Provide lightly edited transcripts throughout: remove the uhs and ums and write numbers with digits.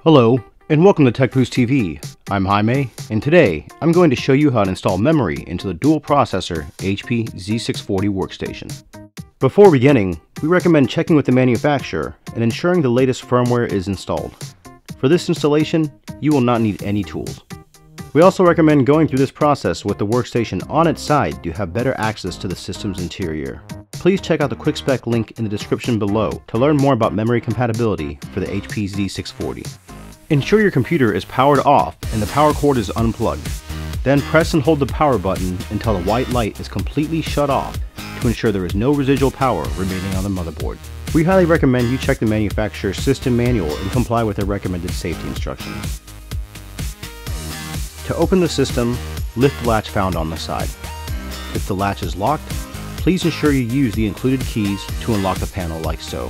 Hello, and welcome to TekBoost TV. I'm Jaime, and today I'm going to show you how to install memory into the dual processor HP Z640 Workstation. Before beginning, we recommend checking with the manufacturer and ensuring the latest firmware is installed. For this installation, you will not need any tools. We also recommend going through this process with the workstation on its side to have better access to the system's interior. Please check out the quick spec link in the description below to learn more about memory compatibility for the HP Z640. Ensure your computer is powered off and the power cord is unplugged. Then press and hold the power button until the white light is completely shut off to ensure there is no residual power remaining on the motherboard. We highly recommend you check the manufacturer's system manual and comply with their recommended safety instructions. To open the system, lift the latch found on the side. If the latch is locked, please ensure you use the included keys to unlock the panel like so.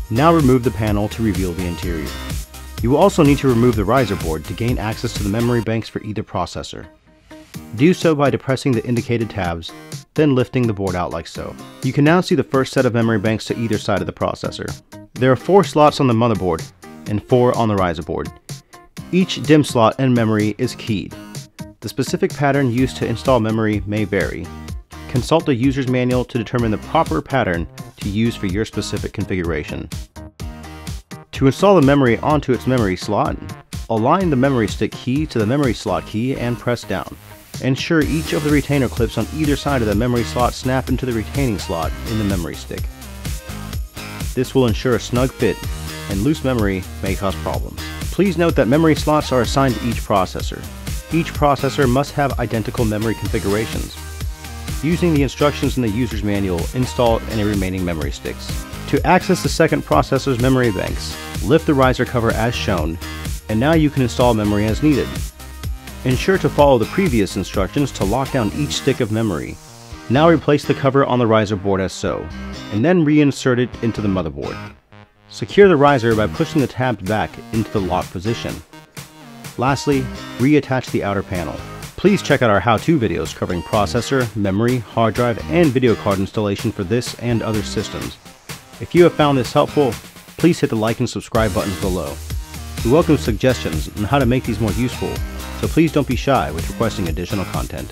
Now remove the panel to reveal the interior. You will also need to remove the riser board to gain access to the memory banks for either processor. Do so by depressing the indicated tabs, then lifting the board out like so. You can now see the first set of memory banks to either side of the processor. There are 4 slots on the motherboard and 4 on the riser board. Each DIMM slot and memory is keyed. The specific pattern used to install memory may vary. Consult the user's manual to determine the proper pattern to use for your specific configuration. To install the memory onto its memory slot, align the memory stick key to the memory slot key and press down. Ensure each of the retainer clips on either side of the memory slot snap into the retaining slot in the memory stick. This will ensure a snug fit, and loose memory may cause problems. Please note that memory slots are assigned to each processor. Each processor must have identical memory configurations. Using the instructions in the user's manual, install any remaining memory sticks. To access the second processor's memory banks, lift the riser cover as shown, and now you can install memory as needed. Ensure to follow the previous instructions to lock down each stick of memory. Now replace the cover on the riser board as so, and then reinsert it into the motherboard. Secure the riser by pushing the tabs back into the lock position. Lastly, reattach the outer panel. Please check out our how-to videos covering processor, memory, hard drive, and video card installation for this and other systems. If you have found this helpful, please hit the like and subscribe buttons below. We welcome suggestions on how to make these more useful, so please don't be shy with requesting additional content.